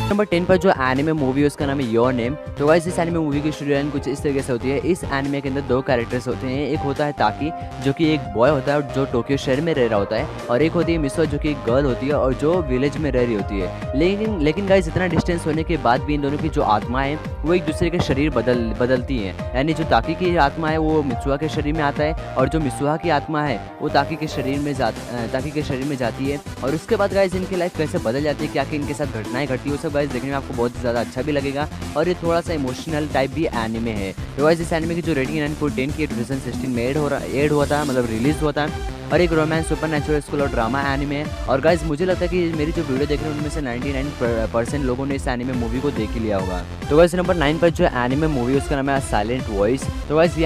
Number 10 पर जो anime movie है उसका नाम है योर नेम। तो गाइस इस एनिमे मूवी की स्टोरी लाइन कुछ इस तरीके से होती है। इस एनिमे के अंदर दो कैरेक्टर्स होते हैं, एक होता है ताकी जो कि एक बॉय होता है जो टोक्यो शहर में रह रहा होता है, और एक होती है मिसो जो कि एक गर्ल होती है और जो विलेज में रह रही होती है। लेकिन गाइस इतना डिस्टेंस होने के बाद भी इन दोनों की जो आत्मा है वो एक दूसरे के शरीर बदलती हैं। यानी जो ताकी की आत्मा है वो मित्सुआ के शरीर में आता है और जो मित्सुआ की आत्मा है वो ताकी के शरीर में जाती है। और उसके बाद गाइस इनकी लाइफ कैसे बदल जाती है, क्या क्या इनके साथ घटनाएं घटती है, वो सब गाइस देखने में आपको बहुत ज़्यादा अच्छा भी लगेगा। और ये थोड़ा सा इमोशनल टाइप भी एनिमे है। तो गाइस इस एनिमे की जो रेटिंग है 9.10 की 2016 में ऐड हुआ था, मतलब रिलीज हुआ था, और एक रोमांस सुपर नेचुरल स्कूल और ड्रामा एनिमे है। और गाइस मुझे लगता है कि मेरी जो वीडियो देख रहे हैं उनमें से 99% लोगों ने इस एनिमे मूवी को देख ही लिया होगा। तो गाइस नंबर 9 पर जो एनिमे मूवी उसका नाम है साइलेंट वॉइस। तो गाइस ये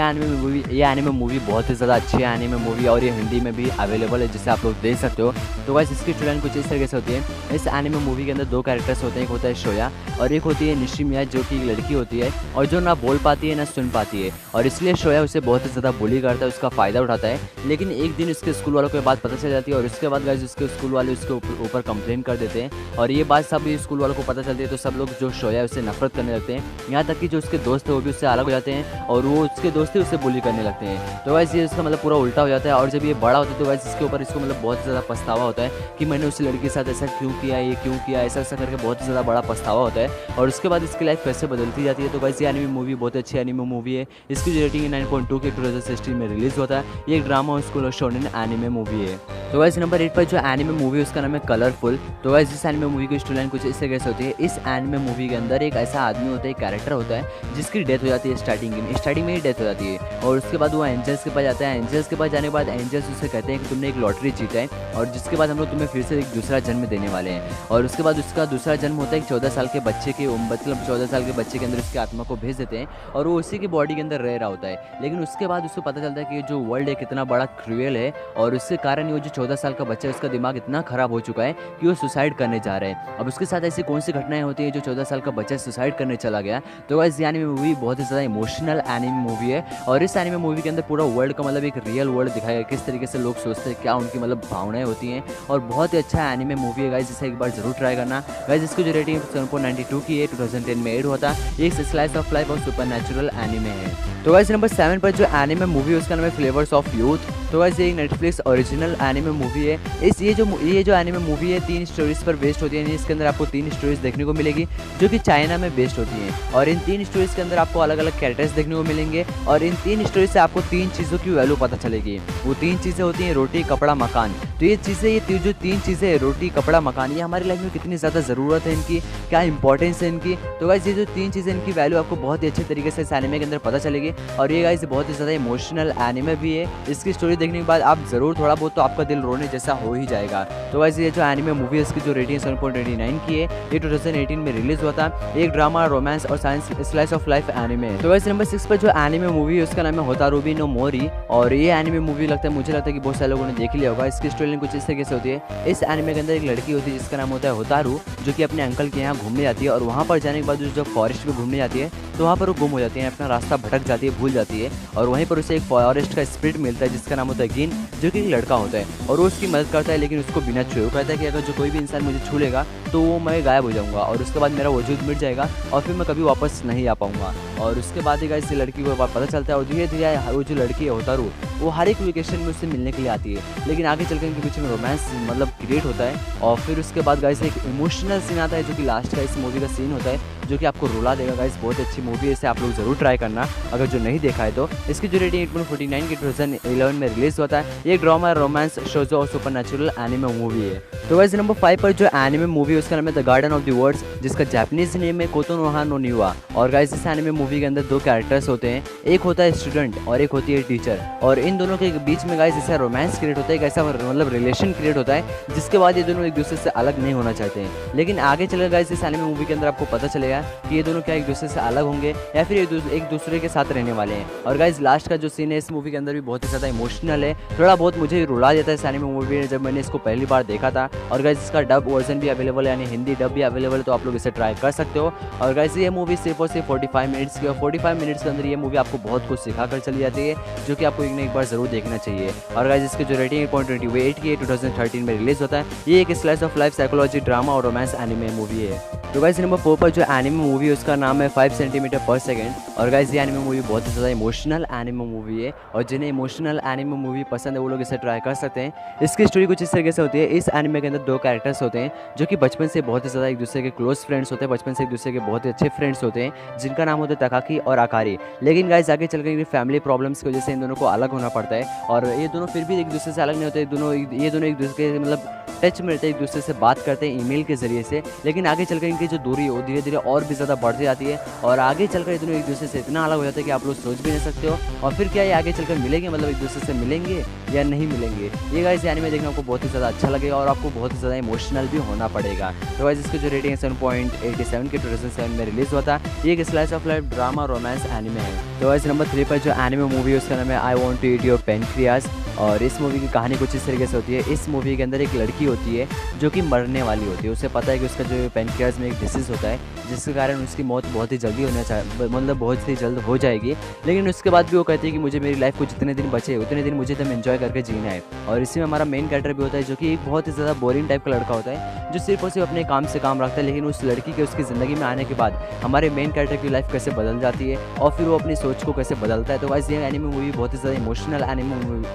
एनिमे मूवी बहुत ही ज़्यादा अच्छी है एनिमे मूवी, और ये हिंदी में भी अवेलेबल है जिसे आप लोग देख सकते हो। तो गाइस इसकी स्टोरी कुछ इस तरीके से होती है। इस एनिमे मूवी के अंदर दो कैरेक्टर्स होते हैं, एक होता है शोया और एक होती है निशिमिया जो कि एक लड़की होती है और जो ना बोल पाती है ना सुन पाती है, और इसलिए शोया उसे बहुत ही ज़्यादा बुली करता है, उसका फ़ायदा उठाता है। लेकिन एक दिन उसके स्कूल वालों के बात पता चल जाती है और उसके बाद गाइस उसके स्कूल वाले उसके ऊपर कंप्लेन कर देते हैं, और ये बात सब स्कूल वालों को पता चलती है। तो सब लोग जो शोया है उससे नफरत करने लगते हैं, यहाँ तक कि जो उसके दोस्त है वो भी उससे अलग हो जाते हैं और वो उसके दोस्त ही उससे बुली करने लगते हैं। तो गाइस ये उसका मतलब पूरा उल्टा हो जाता है, और जब ये बड़ा होता है तो गाइस इसके ऊपर इसको मतलब बहुत ज़्यादा पछतावा होता है कि मैंने उस लड़की के साथ ऐसा क्यों किया, ये क्यों किया, ऐसा करके बहुत ही ज़्यादा बड़ा पछतावा होता है। और उसके बाद इसकी लाइफ कैसे बदलती जाती है। तो गाइस ये एनिमे मूवी बहुत अच्छी एनिमे मूवी है। इसकी जो रेटिंग है 9.2 के 2016 में रिलीज होता है। ये एक ड्रामा स्कूल और शोनेन एनिमे मूवी है। तो गाइस नंबर 8 पर जो एनिमे मूवी है उसका नाम है कलरफुल। तो गाइस इस एनिमे मूवी की स्टोरी लाइन कुछ इस तरीके से होती है। इस एनिमे मूवी के अंदर एक ऐसा आदमी होता है, एक कैरेक्टर होता है जिसकी डेथ हो जाती है स्टार्टिंग में ही डेथ हो जाती है, और उसके बाद वो एंजल्स के पास जाता है। एंजल्स के पास जाने के बाद एंजल्स उससे कहते हैं कि तुमने एक लॉटरी जीता है और जिसके बाद हम लोग तुम्हें फिर से एक दूसरा जन्म देने वाले हैं। और उसके बाद उसका दूसरा जन्म होता है एक 14 साल के बच्चे के, मतलब 14 साल के बच्चे के अंदर उसकी आत्मा को भेज देते हैं और वो उसी की बॉडी के अंदर रह रहा होता है। लेकिन उसके बाद उसको पता चलता है कि जो वर्ल्ड है कितना बड़ा क्रूएल है, और उसके कारण वो जो 14 साल का बच्चा है उसका दिमाग इतना खराब हो चुका है कि वो सुसाइड करने जा रहे हैं। अब उसके साथ ऐसी कौन सी घटनाएं होती है जो 14 साल का बच्चा सुसाइड करने चला गया। तो गाइस ये एनिमे मूवी बहुत ही ज़्यादा इमोशनल एनिमे मूवी है, और इस एनिमे मूवी के अंदर पूरा वर्ल्ड का मतलब एक रियल वर्ल्ड दिखाया है, किस तरीके से लोग सोचते हैं, क्या उनकी मतलब भावनाएं होती हैं, और बहुत ही अच्छा एनिमे मूवी है गाइस, इसे एक बार जरूर ट्राई करना। गाइस इसकी जो रेटिंग 7.92 की है 2010 में एड हुआ था। ये एक स्लाइस ऑफ लाइफ और सुपर नेचुरल एनिमे है। तो गाइस नंबर 7 पर जो एनिमे मूवी है उसका नाम है फ्लेवर्स ऑफ यूथ। तो गाइस ये एक नेटफ्लिक्स ओरिजिनल एनिमे मूवी है। ये जो एनिमे मूवी है 3 स्टोरीज पर बेस्ड होती है। इसके अंदर आपको 3 स्टोरीज देखने को मिलेगी जो कि चाइना में बेस्ड होती हैं, और इन 3 स्टोरीज के अंदर आपको अलग अलग कैरेक्टर्स देखने को मिलेंगे, और इन 3 स्टोरीज से आपको 3 चीज़ों की वैल्यू पता चलेगी। वो 3 चीज़ें होती हैं रोटी, कपड़ा, मकान। तो ये जो 3 चीज़ें हैं रोटी, कपड़ा, मकान, ये हमारी लाइफ में कितनी ज़्यादा ज़रूरत है इनकी, क्या इंपॉर्टेंस है इनकी। तो गाइस ये जो 3 चीज़ें इनकी वैल्यू आपको बहुत ही अच्छे तरीके से इस एनिमे के अंदर पता चलेगी, और ये गाइस बहुत ही ज़्यादा इमोशनल एनिमे भी है। इसकी स्टोरी देखने के बाद आप ज़रूर थोड़ा बहुत तो आपका दिल रोने जैसा हो ही जाएगा। तो गाइस ये जो एनिमे मूवी है इसकी जो रेटिंग 7.89 की है, ये 2018 में रिलीज हुआ था। एक ड्रामा, रोमांस और science slice of life anime है। तो गाइस नंबर 6 पर जो एनिमे मूवी है उसका नाम है होतारुबी नो मोरी, और ये एनिमे मूवी मुझे लगता है कि बहुत सारे लोगों ने देख लिया होगा। इसकी स्टोरी कुछ इस तरीके से होती है। इस एनिमे के अंदर एक लड़की होती है जिसका नाम होता है होतारू, जो कि अपने अंकल के यहाँ घूमने जाती है, और वहाँ पर जाने के बाद जब फॉरेस्ट में घूमने जाती है तो वहाँ पर वो गुम हो जाती है, अपना रास्ता भटक जाती है, भूल जाती है, और वहीं पर उसे एक फॉरेस्ट का स्पिरिट मिलता है जिसका नाम होता है गिन, जो कि एक लड़का होता है, और वो उसकी मदद करता है लेकिन उसको बिना छुए। वो कहता है कि अगर जो कोई भी इंसान मुझे छू लेगा तो वो मैं गायब हो जाऊँगा, और उसके बाद मेरा वजूद मिट जाएगा और फिर मैं कभी वापस नहीं आ पाऊँगा। और उसके बाद ही गाइस लड़की को पता चलता है, और धीरे धीरे वो जो लड़की है होतारू वो हर एक वेकेशन में उससे मिलने के लिए आती है, लेकिन आगे चलकर इनके बीच में रोमांस मतलब क्रिएट होता है। और फिर उसके बाद गाइस एक इमोशनल सीन आता है जो कि लास्ट का इस मूवी का सीन होता है, जो कि आपको रुला देगा। गाइस बहुत अच्छी मूवी है, इसे आप लोग जरूर ट्राई करना अगर जो नहीं देखा है तो। इसकी जो रेटिंग 8.49 की 2011 में रिलीज होता है। ये ड्रामा, रोमांस, शोजो और सुपर नेचुरल एनिमे मूवी है। तो गाइस नंबर 5 पर जो एनिमे मूवी है उसका नाम है the garden of the words, जिसका जापानीज नेम है कोतोनोहा नो निवा। और गाइस इस एनिमे मूवी के अंदर 2 कैरेक्टर्स होते हैं, एक होता है स्टूडेंट और एक होती है टीचर, और इन दोनों के बीच में गाइस ऐसा रोमांस क्रिएट होता है, एक ऐसा मतलब रिलेशन क्रिएट होता है जिसके बाद ये दोनों एक दूसरे से अलग नहीं होना चाहते हैं। लेकिन आगे चलकर गाइस इस एनिमे मूवी के अंदर आपको पता चलेगा चलेगा कि ये दोनों क्या एक दूसरे से अलग होंगे या फिर एक दूसरे के साथ रहने वाले हैं। और गाइज लास्ट का जो सीन है इस मूवी के अंदर भी बहुत ही ज़्यादा इमोशनल है, थोड़ा बहुत मुझे रुला देता है इस एनिमे मूवी में जब मैंने इसको पहली बार देखा था। और गाइज इसका डब वर्जन भी अवेलेबल है, यानी हिंदी डब भी अवेलेबल है, तो आप लोग इसे ट्राई कर सकते हो। और गाइज ये मूवी सिर्फ और सिर्फ 45 मिनट्स की, और 45 मिनट्स के अंदर ये मूवी आपको बहुत कुछ सिखा कर चली जाती है, जो कि आपको एक बार ज़रूर देखना चाहिए। और गाइज इसकी जो रेटिंग 8.28 की 2013 में रिलीज होता है। ये एक slice of life psychology drama और रोमांस एनिमे मूवी है। तो गाइज नंबर 4 पर जो एनिमे मूवी है उसका नाम है 5 सेंटीमीटर पर सेकेंड। और गाइज ये एनिमे मूवी बहुत ही ज़्यादा इमोशनल एनिमे मूवी है, और जिन्हें इमोशनल एनिमे मूवी पसंद है वो लोग इसे ट्राई कर सकते हैं। इसकी स्टोरी कुछ इस तरीके से होती है, इस एनिमे के अंदर 2 कैरेक्टर्स होते हैं जो कि बचपन से बहुत ही ज़्यादा एक दूसरे के क्लोज फ्रेंड्स होते हैं, बचपन से एक दूसरे के बहुत ही अच्छे फ्रेंड्स होते हैं, जिनका नाम होता है तकाकी और आकारी। लेकिन गाइज आगे चलकर फैमिली प्रॉब्लम्स की वजह से इन दोनों को अलग होना पड़ता है, और ये दोनों फिर भी एक दूसरे से अलग नहीं होते। ये दोनों एक दूसरे के मतलब टच में रहते हैं, एक दूसरे से बात करते हैं ईमेल के ज़रिए से। लेकिन आगे चलकर इनकी जो दूरी है वो धीरे धीरे और भी ज़्यादा बढ़ती जाती है, और आगे चलकर ये दोनों एक दूसरे से इतना अलग हो जाते हैं कि आप लोग सोच भी नहीं सकते हो। और फिर क्या ये आगे चलकर मिलेंगे, मतलब एक दूसरे से मिलेंगे या नहीं मिलेंगे। ये गाइस एनिमे देखने आपको बहुत ही ज़्यादा अच्छा लगेगा, और आपको बहुत ही ज़्यादा इमोशनल भी होना पड़ेगा। तो गाइस इसकी जो रेटिंग है 7.87 के 2007 में रिलीज़ हुआ था। ये एक slice of life drama romance anime है। तो गाइस नंबर 3 पर जो एनिमे मूवी है उसका नाम है I want to eat your pancreas. और इस मूवी की कहानी कुछ इस तरीके से होती है। इस मूवी के अंदर एक लड़की होती है जो कि मरने वाली होती है। उसे पता है कि उसका जो पेनक्रियाज में एक डिसीज़ होता है, जिसके कारण उसकी मौत बहुत ही जल्दी मतलब बहुत ही जल्द हो जाएगी। लेकिन उसके बाद भी वो कहती है कि मुझे मेरी लाइफ को जितने दिन बचे उतने दिन मुझे एकदम एंजॉय करके जीना है। और इसी में हमारा मेन कैरेक्टर भी होता है जो कि एक बहुत ही ज़्यादा बोरिंग टाइप का लड़का होता है, जो सिर्फ और सिर्फ अपने काम से काम रखता है। लेकिन उस लड़की के उसकी ज़िंदगी में आने के बाद हमारे मेन कैरेक्टर की लाइफ कैसे बदल जाती है, और फिर वो अपनी सोच को कैसे बदलता है। तो गाइस ये एनिमे मूवी बहुत ही ज़्यादा इमोशनल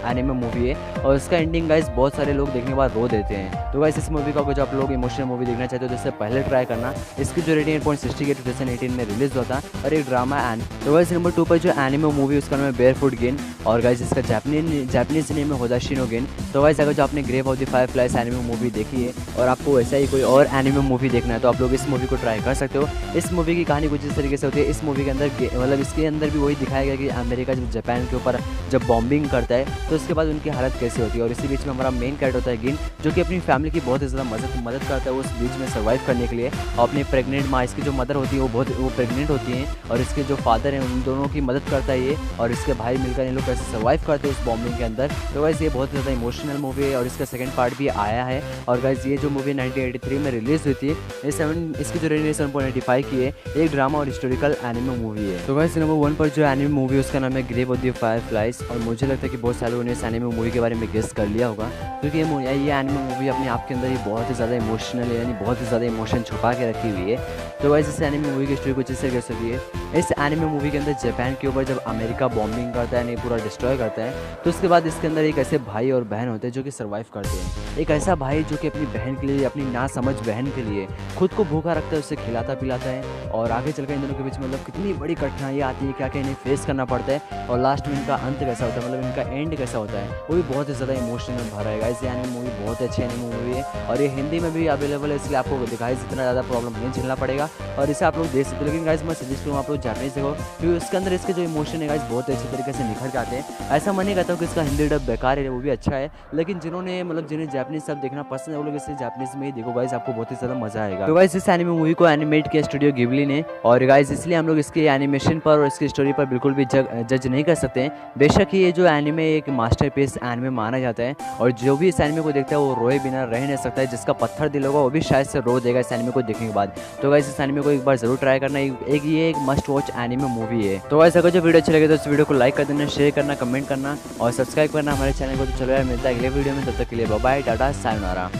एनिमे मूवी है, और इसका एंडिंग गाइस बहुत सारे लोग देखने के बाद रो देते हैं। तो गाइस इस मूवी का कुछ आप लोग इमोशनल मूवी देखना चाहते हो तो इससे पहले ट्राई करना। इसकी जो रेटिंग 8.60 के 2018 में रिलीज हुआ था, और एक ड्रामा एंड। तो गाइस नंबर 2 पर जो एनिमे मूवी उसका नाम है बेयरफुट गेन। और गाइस इसका जापानीज नेम है होदाशिनो गेन। तो गाइस अगर जो आपने grave of the fireflies anime movie देखी है और आपको ऐसा ही कोई और एनिमे मूवी देखना है तो आप लोग इस मूवी को ट्राई कर सकते हो। इस मूवी की कहानी कुछ इस तरीके से होती है। इस मूवी के अंदर मतलब इसके अंदर भी वही दिखाया गया कि अमेरिका जब जापान के ऊपर जब बॉम्बिंग करता है तो उसके बाद उनकी हालत कैसे होती है। और इसी बीच में हमारा मेन कैरेक्टर होता है गिन, जो कि अपनी फैमिली की बहुत ही ज़्यादा मदद करता है उस बीच में सर्वाइव करने के लिए। और अपनी प्रेग्नेंट माँ, इसकी जो मदर होती है वो प्रेग्नेंट होती हैं, और इसके जो फादर हैं उन दोनों की मदद करता है ये, और इसके भाई मिलकर इन लोग कैसे सर्वाइव करते हैं उस बॉम्बिंग के अंदर। तो गाइस ये बहुत ज़्यादा इमोशनल मूवी है, और इसका सेकंड पार्ट भी आया है। और गाइस ये जो मूवी 1983 में रिलीज हुई थी, इसकी जो रेटिंग 7.85 की है, एक ड्रामा और हिस्टोरिकल एनिमे मूवी है। तो गाइस नंबर 1 पर जो एनिमे मूवी है उसका नाम है ग्रेव ऑफ द फायरफ्लाइज। और मुझे लगता है कि बहुत सारे लोगों ने इस एनिमे मूवी के बारे में गेस कर लिया होगा, क्योंकि ये एनिमे मूवी अपने आप के अंदर ही बहुत ही ज़्यादा इमोशनल है, यानी बहुत ही ज़्यादा इमोशन छुपा के रखी हुई है। तो गाइस इस एनिमे मूवी की स्टोरी कुछ इस तरीके से होती है। इस एनिमे मूवी के अंदर जापान के ऊपर जब अमेरिका बॉम्बिंग करता है, यानी पूरा डिस्ट्रॉय करता है, तो उसके बाद इसके अंदर एक ऐसे भाई और बहन होते हैं जो कि सर्वाइव करते हैं। एक ऐसा भाई जो कि अपनी बहन के लिए, अपनी नासमझ बहन के लिए खुद को भूखा रखता है, उससे खिलाता पिलाता है। और आगे चलकर इन दोनों के बीच मतलब कितनी बड़ी कठिनाइयाँ आती है, क्या क्या इन्हें फेस करना पड़ता है, और लास्ट में इनका अंत कैसा होता है, मतलब इनका एंड कैसा होता है, वो भी बहुत ही ज़्यादा इमोशनल भरा है। गाइस ये एनिमे मूवी बहुत अच्छी एनिमे मूवी है, और ये हिंदी में भी अवेलेबल है, इसलिए आपको दिखाई इतना ज़्यादा प्रॉब्लम नहीं झेलना पड़ेगा, और इसे आप लोग देख सकते हो। लेकिन गाइस मैं सजेस्ट करूँ आप लोग जापानीज देखो, क्योंकि उसके अंदर इसके जो इमोशन है गाइस बहुत अच्छे तरीके से निखर जाते हैं। ऐसा मन नहीं कहता हूँ कि इसका हिंदी डब बेकार है, वो भी अच्छा है, लेकिन जिन्हें जापानीज सब देखना पसंद है वो लोग इसे जापानीज में ही देखो गाइस, आपको बहुत ही ज़्यादा मजा आएगा। तो गाइस इस एनिमे मूवी को एनिमेट किया स्टूडियो गिबली ने, और गाइस इसलिए हम लोग इसके एनिमेशन पर और इसकी स्टोरी पर बिल्कुल भी जज नहीं कर सकते हैं। बेशक ये जो एनिमे एक मास्टरपीस एनिमे माना जाता है, और जो भी इस एनिमे को देखता है वो रोए बिना रह नहीं सकता है। जिसका पत्थर दिल होगा वो भी शायद से रो देगा इस एनिमे को देखने के बाद। तो गाइस इस एनिमे को एक बार जरूर ट्राई करना, ये एक मस्ट वॉच एनिमे मूवी है। तो गाइस अगर जो वीडियो अच्छी लगे तो इस वीडियो को लाइक कर देना, शेयर करना, कमेंट करना और सब्सक्राइब करना हमारे चैनल को। तो चलो यार मिलता है अगले वीडियो में, तब तक के लिए बाय बाय, टाटा, सायोनारा।